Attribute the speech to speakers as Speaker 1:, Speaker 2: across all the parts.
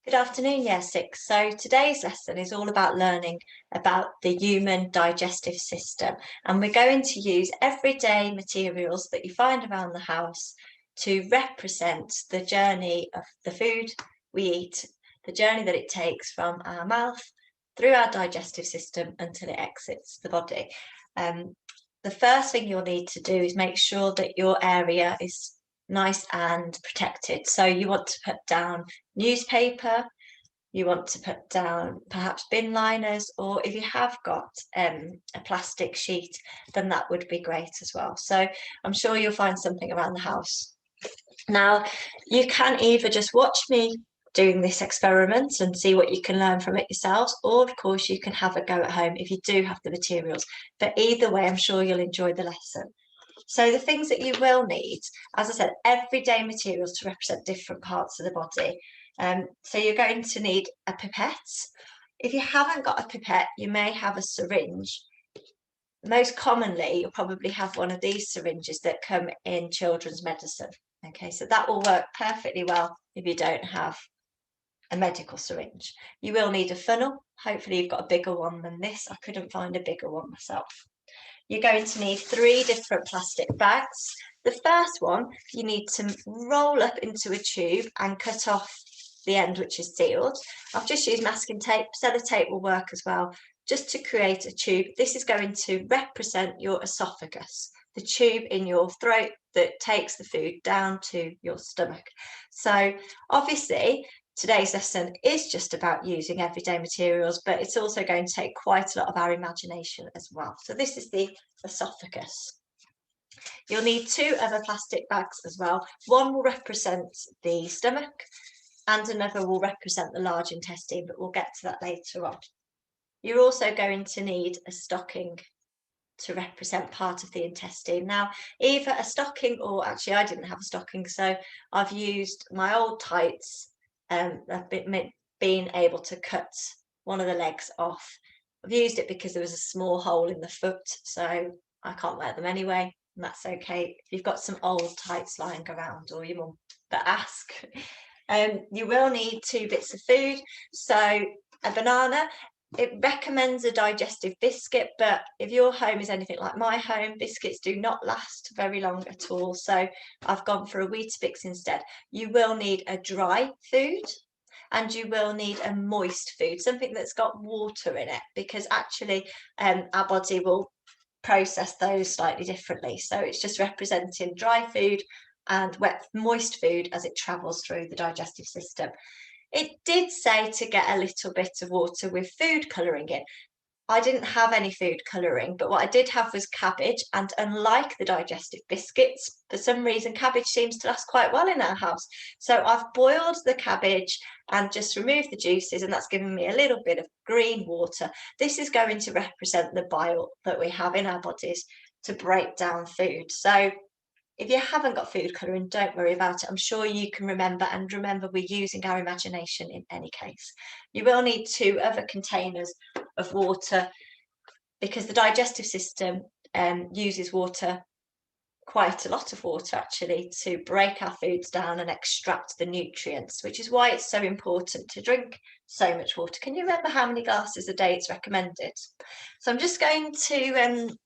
Speaker 1: Good afternoon, Year 6. So today's lesson is all about learning about the human digestive system, and we're going to use everyday materials that you find around the house to represent the journey of the food we eat, the journey that it takes from our mouth through our digestive system until it exits the body. The first thing you'll need to do is make sure that your area is nice and protected. So you want to put down newspaper, you want to put down perhaps bin liners, or if you have got a plastic sheet, then that would be great as well. So I'm sure you'll find something around the house. Now, you can either just watch me doing this experiment and see what you can learn from it yourselves, or of course you can have a go at home if you do have the materials. But either way, I'm sure you'll enjoy the lesson. So the things that you will need, as I said, everyday materials to represent different parts of the body. So you're going to need a pipette. If you haven't got a pipette, you may have a syringe. Most commonly, you'll probably have one of these syringes that come in children's medicine. Okay, so that will work perfectly well if you don't have a medical syringe. You will need a funnel. Hopefully you've got a bigger one than this. I couldn't find a bigger one myself. You're going to need 3 different plastic bags. The first one, you need to roll up into a tube and cut off the end, which is sealed. I've just used masking tape. Sellotape will work as well, just to create a tube. This is going to represent your esophagus, the tube in your throat that takes the food down to your stomach. So obviously, today's lesson is just about using everyday materials, but it's also going to take quite a lot of our imagination as well. So this is the esophagus. You'll need 2 other plastic bags as well. One will represent the stomach and another will represent the large intestine, but we'll get to that later on. You're also going to need a stocking to represent part of the intestine. Now, either a stocking, or actually I didn't have a stocking, so I've used my old tights. I've been able to cut one of the legs off. I've used it because there was a small hole in the foot, so I can't wear them anyway, and that's okay. If you've got some old tights lying around, or your mum, but ask. You will need 2 bits of food, so a banana. It recommends a digestive biscuit, but if your home is anything like my home, biscuits do not last very long at all. So I've gone for a Weetabix instead. You will need a dry food and you will need a moist food, something that's got water in it, because actually our body will process those slightly differently. So it's just representing dry food and wet, moist food as it travels through the digestive system. It did say to get a little bit of water with food colouring in. I didn't have any food colouring, but what I did have was cabbage. And unlike the digestive biscuits, for some reason, cabbage seems to last quite well in our house. So I've boiled the cabbage and just removed the juices, and that's given me a little bit of green water. This is going to represent the bile that we have in our bodies to break down food. So if you haven't got food colouring, don't worry about it. I'm sure you can remember, and remember, we're using our imagination in any case. You will need 2 other containers of water because the digestive system uses water, quite a lot of water actually, to break our foods down and extract the nutrients, which is why it's so important to drink so much water. Can you remember how many glasses a day it's recommended? So I'm just going to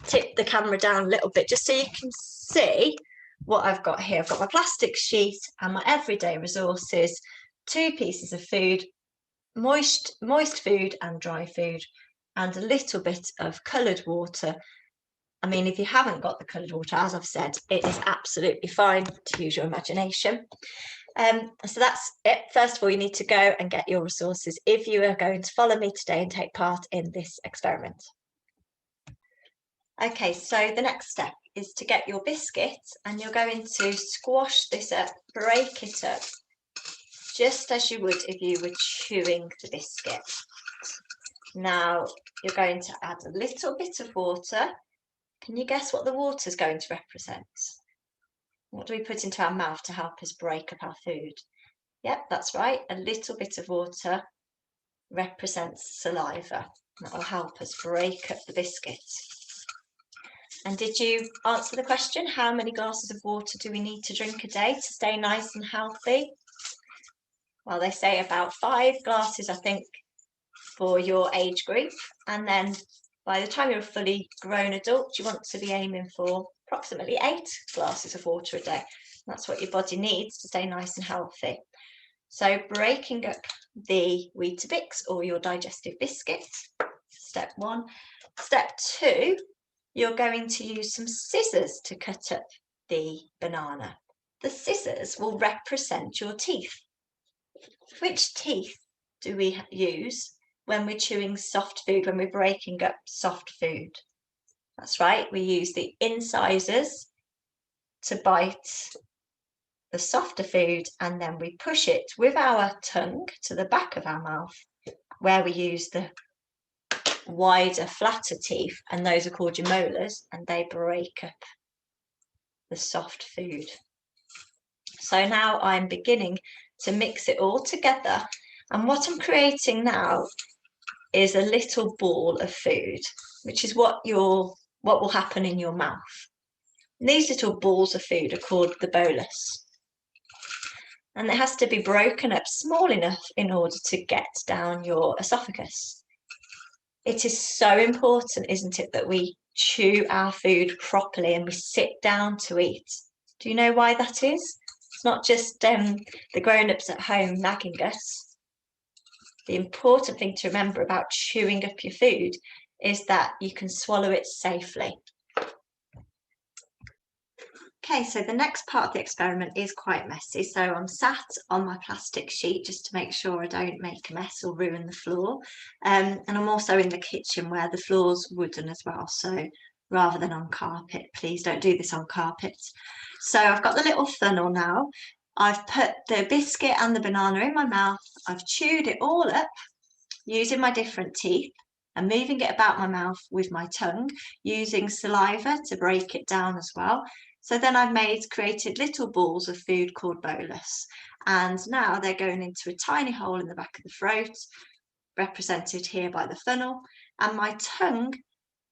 Speaker 1: tip the camera down a little bit just so you can see what I've got here. I've got my plastic sheet and my everyday resources, 2 pieces of food, moist food and dry food, and a little bit of coloured water. I mean, if you haven't got the coloured water, as I've said, it is absolutely fine to use your imagination. So that's it. First of all, you need to go and get your resources if you are going to follow me today and take part in this experiment. Okay, so the next step is to get your biscuit, and you're going to squash this up, break it up, just as you would if you were chewing the biscuit. Now, you're going to add a little bit of water. Can you guess what the water is going to represent? What do we put into our mouth to help us break up our food? Yep, that's right. A little bit of water represents saliva. That will help us break up the biscuit. And did you answer the question? How many glasses of water do we need to drink a day to stay nice and healthy? well, they say about 5 glasses, I think, for your age group. And then by the time you're a fully grown adult, you want to be aiming for approximately 8 glasses of water a day. That's what your body needs to stay nice and healthy. So breaking up the Weetabix or your digestive biscuit, step 1. Step 2, you're going to use some scissors to cut up the banana. The scissors will represent your teeth. Which teeth do we use when we're chewing soft food, when we're breaking up soft food? That's right, we use the incisors to bite the softer food, and then we push it with our tongue to the back of our mouth, where we use the wider, flatter teeth, and those are called your molars, and they break up the soft food. So now I'm beginning to mix it all together, and what I'm creating now is a little ball of food, which is what will happen in your mouth. And these little balls of food are called the bolus. And it has to be broken up small enough in order to get down your esophagus. It is so important, isn't it, that we chew our food properly and we sit down to eat. Do you know why that is? It's not just the grown-ups at home nagging us. The important thing to remember about chewing up your food is that you can swallow it safely. Okay, so the next part of the experiment is quite messy. So I'm sat on my plastic sheet just to make sure I don't make a mess or ruin the floor. And I'm also in the kitchen where the floor's wooden as well. So rather than on carpet, please don't do this on carpet. So I've got the little funnel now. I've put the biscuit and the banana in my mouth. I've chewed it all up using my different teeth and moving it about my mouth with my tongue, using saliva to break it down as well. So then I've created little balls of food called bolus. And now they're going into a tiny hole in the back of the throat, represented here by the funnel. And my tongue,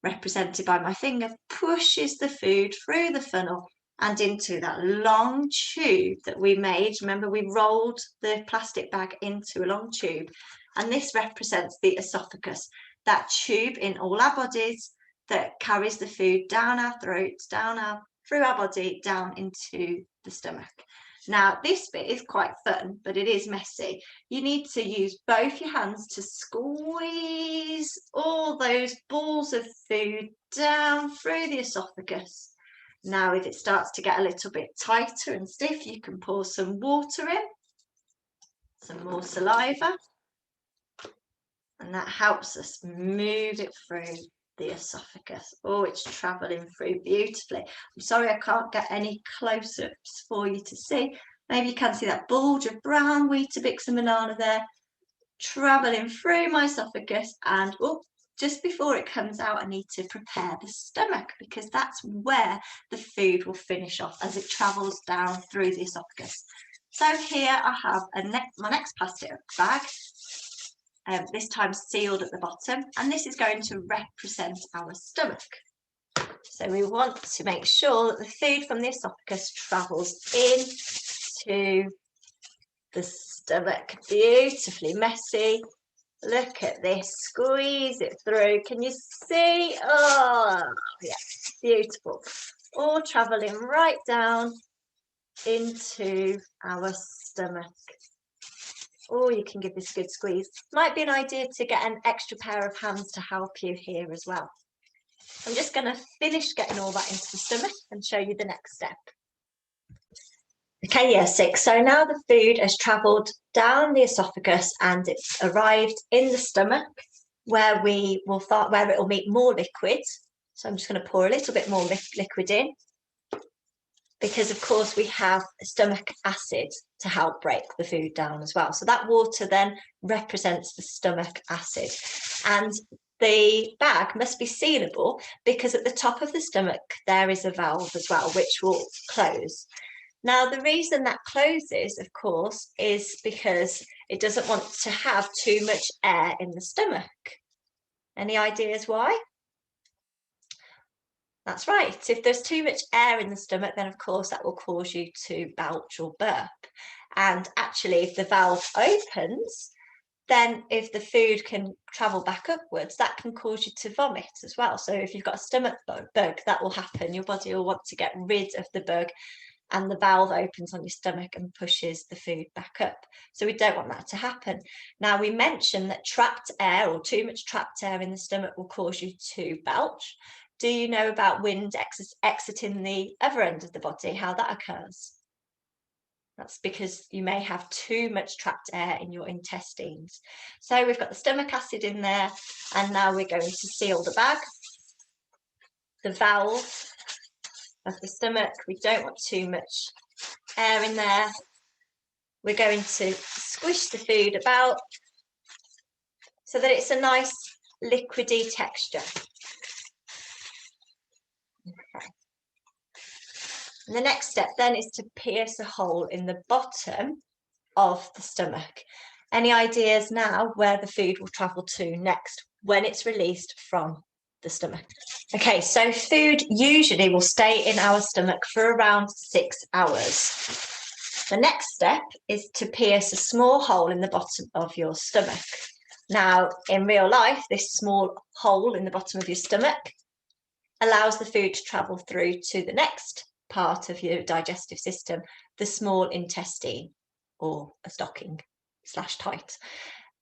Speaker 1: represented by my finger, pushes the food through the funnel and into that long tube that we made. Remember, we rolled the plastic bag into a long tube. And this represents the esophagus, that tube in all our bodies that carries the food down our throats, through our body, down into the stomach. Now, this bit is quite fun, but it is messy. You need to use both your hands to squeeze all those balls of food down through the esophagus. Now, if it starts to get a little bit tighter and stiff, you can pour some water in, some more saliva, and that helps us move it through the esophagus. Oh, it's traveling through beautifully. I'm sorry I can't get any close-ups for you to see. Maybe you can see that bulge of brown Weetabix and banana there traveling through my esophagus, and just before it comes out, I need to prepare the stomach, because that's where the food will finish off as it travels down through the esophagus. So here I have my next plastic bag, this time sealed at the bottom, and this is going to represent our stomach. So we want to make sure that the food from the esophagus travels into the stomach. Beautifully messy. Look at this, squeeze it through. Can you see? Oh, yeah, beautiful. All traveling right down into our stomach. Or you can give this a good squeeze. Might be an idea to get an extra pair of hands to help you here as well. I'm just going to finish getting all that into the stomach and show you the next step. Okay, year 6. So now the food has travelled down the esophagus and it's arrived in the stomach, where it will meet more liquid. So I'm just going to pour a little bit more liquid in, because of course we have stomach acid to help break the food down as well. So that water then represents the stomach acid. And the bag must be sealable, because at the top of the stomach there is a valve as well, which will close. Now, the reason that closes, of course, is because it doesn't want to have too much air in the stomach. Any ideas why? That's right. If there's too much air in the stomach, then of course that will cause you to belch or burp. And actually, if the valve opens, then if the food can travel back upwards, that can cause you to vomit as well. So if you've got a stomach bug, that will happen. Your body will want to get rid of the bug, and the valve opens on your stomach and pushes the food back up. So we don't want that to happen. Now, we mentioned that trapped air or too much trapped air in the stomach will cause you to belch. Do you know about wind exiting the other end of the body, how that occurs? That's because you may have too much trapped air in your intestines. So we've got the stomach acid in there, and now we're going to seal the bag. The valve of the stomach, we don't want too much air in there. We're going to squish the food about so that it's a nice liquidy texture. Okay. And the next step then is to pierce a hole in the bottom of the stomach. Any ideas now where the food will travel to next when it's released from the stomach? Okay, so food usually will stay in our stomach for around 6 hours. The next step is to pierce a small hole in the bottom of your stomach. Now, in real life, this small hole in the bottom of your stomach allows the food to travel through to the next part of your digestive system, the small intestine, or a stocking / tight.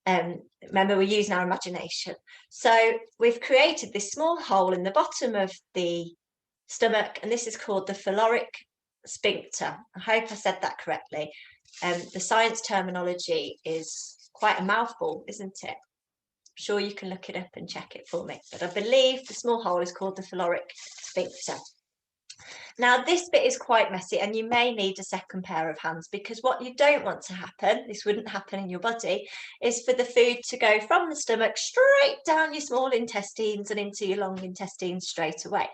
Speaker 1: Remember, we're using our imagination. So we've created this small hole in the bottom of the stomach, and this is called the phyllotic sphincter. I hope I said that correctly. The science terminology is quite a mouthful, isn't it? I'm sure you can look it up and check it for me, but I believe the small hole is called the phyllotic sphincter. Now, this bit is quite messy, and you may need a second pair of hands, because what you don't want to happen, this wouldn't happen in your body, is for the food to go from the stomach straight down your small intestines and into your long intestines straight away.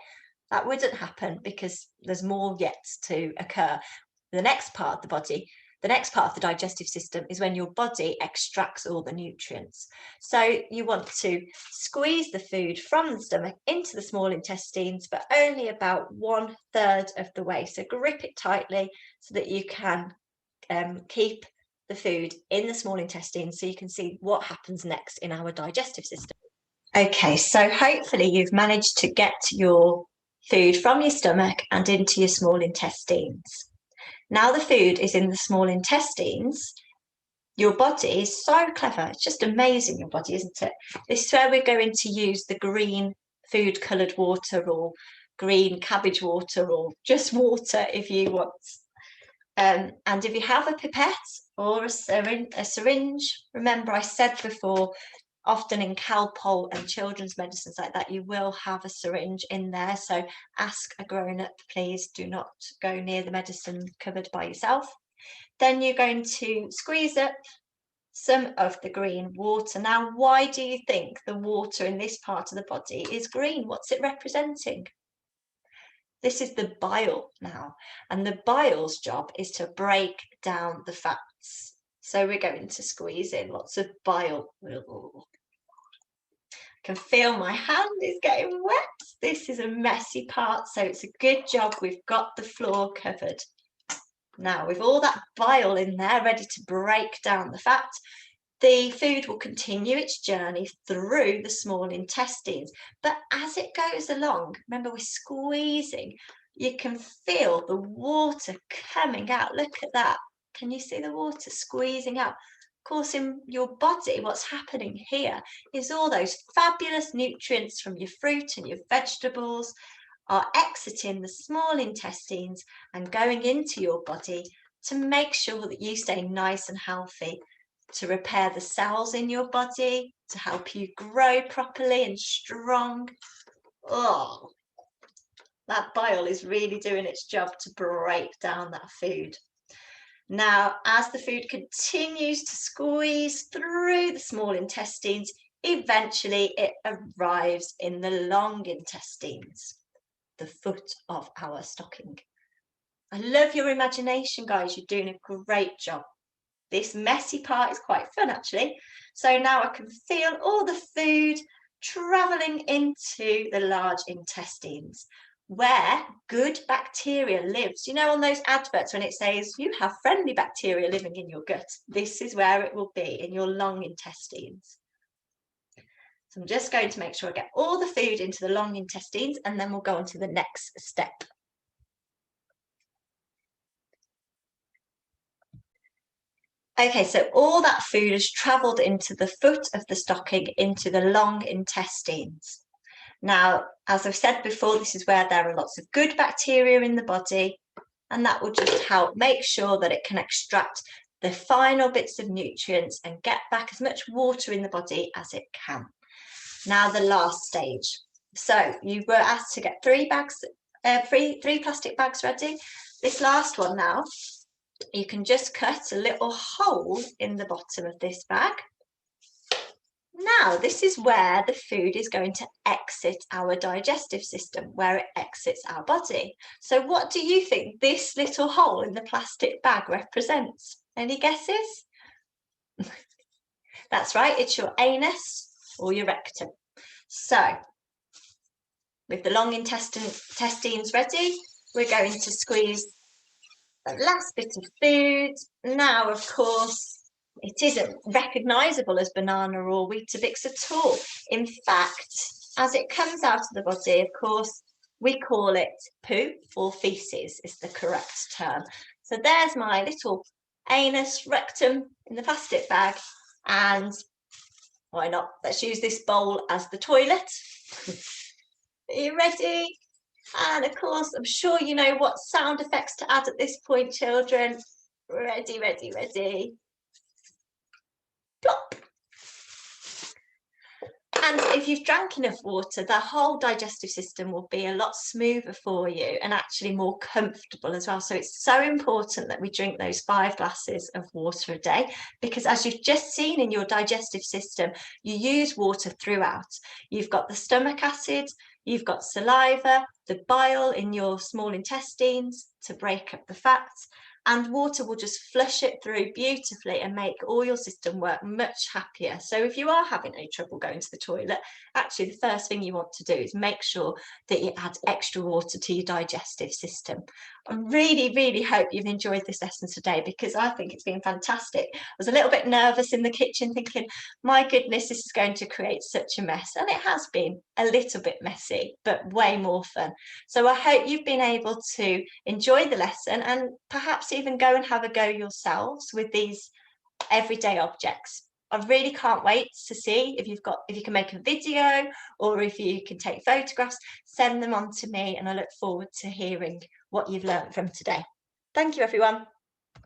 Speaker 1: That wouldn't happen because there's more yet to occur. The next part of the body, the next part of the digestive system, is when your body extracts all the nutrients. So you want to squeeze the food from the stomach into the small intestines, but only about 1/3 of the way. So grip it tightly so that you can keep the food in the small intestines, so you can see what happens next in our digestive system. Okay, so hopefully you've managed to get your food from your stomach and into your small intestines. Now the food is in the small intestines. Your body is so clever. It's just amazing, your body, isn't it? This is where we're going to use the green food coloured water, or green cabbage water, or just water if you want. And if you have a pipette or a syringe, remember I said before, often in Calpol and children's medicines like that, you will have a syringe in there. So ask a grown-up, please do not go near the medicine cupboard by yourself. Then you're going to squeeze up some of the green water. Now, why do you think the water in this part of the body is green? What's it representing? This is the bile now, and the bile's job is to break down the fats. So we're going to squeeze in lots of bile. I can feel my hand is getting wet. This is a messy part, so it's a good job we've got the floor covered. Now, with all that bile in there ready to break down the fat, the food will continue its journey through the small intestines. But as it goes along, remember, we're squeezing, you can feel the water coming out. Look at that. Can you see the water squeezing out? Of course, in your body, what's happening here is all those fabulous nutrients from your fruit and your vegetables are exiting the small intestines and going into your body to make sure that you stay nice and healthy, to repair the cells in your body, to help you grow properly and strong. Oh, that bile is really doing its job to break down that food. Now, as the food continues to squeeze through the small intestines, eventually it arrives in the long intestines, the foot of our stocking. I love your imagination, guys. You're doing a great job. This messy part is quite fun, actually. So now I can feel all the food traveling into the large intestines. where good bacteria lives. You know, on those adverts when it says you have friendly bacteria living in your gut, this is where it will be, in your long intestines. So I'm just going to make sure I get all the food into the long intestines, and then we'll go on to the next step. Okay, so all that food has travelled into the foot of the stocking, into the long intestines. Now, as I've said before, this is where there are lots of good bacteria in the body, and that will just help make sure that it can extract the final bits of nutrients and get back as much water in the body as it can. Now, the last stage. So you were asked to get three plastic bags ready. This last one now, you can just cut a little hole in the bottom of this bag. Now, this is where the food is going to exit our digestive system, where it exits our body. So what do you think this little hole in the plastic bag represents? Any guesses? That's right, it's your anus or your rectum. So, with the long intestines ready, we're going to squeeze the last bit of food. Now, of course, it isn't recognisable as banana or Weetabix at all. In fact, as it comes out of the body, of course, we call it poo, or faeces is the correct term. So there's my little anus rectum in the plastic bag, and why not? Let's use this bowl as the toilet. Are you ready? And of course, I'm sure you know what sound effects to add at this point, children. Ready, ready, ready. Plop. And if you've drank enough water, the whole digestive system will be a lot smoother for you and actually more comfortable as well. So it's so important that we drink those 5 glasses of water a day, because as you've just seen in your digestive system, you use water throughout. You've got the stomach acid, you've got saliva, the bile in your small intestines to break up the fats, and water will just flush it through beautifully and make all your system work much happier. So if you are having any trouble going to the toilet, actually the first thing you want to do is make sure that you add extra water to your digestive system. I really, really hope you've enjoyed this lesson today, because I think it's been fantastic. I was a little bit nervous in the kitchen thinking, my goodness, this is going to create such a mess. And it has been a little bit messy, but way more fun. So I hope you've been able to enjoy the lesson and perhaps even go and have a go yourselves with these everyday objects. I really can't wait to see if you can make a video or if you can take photographs. Send them on to me, and I look forward to hearing what you've learned from today. Thank you, everyone.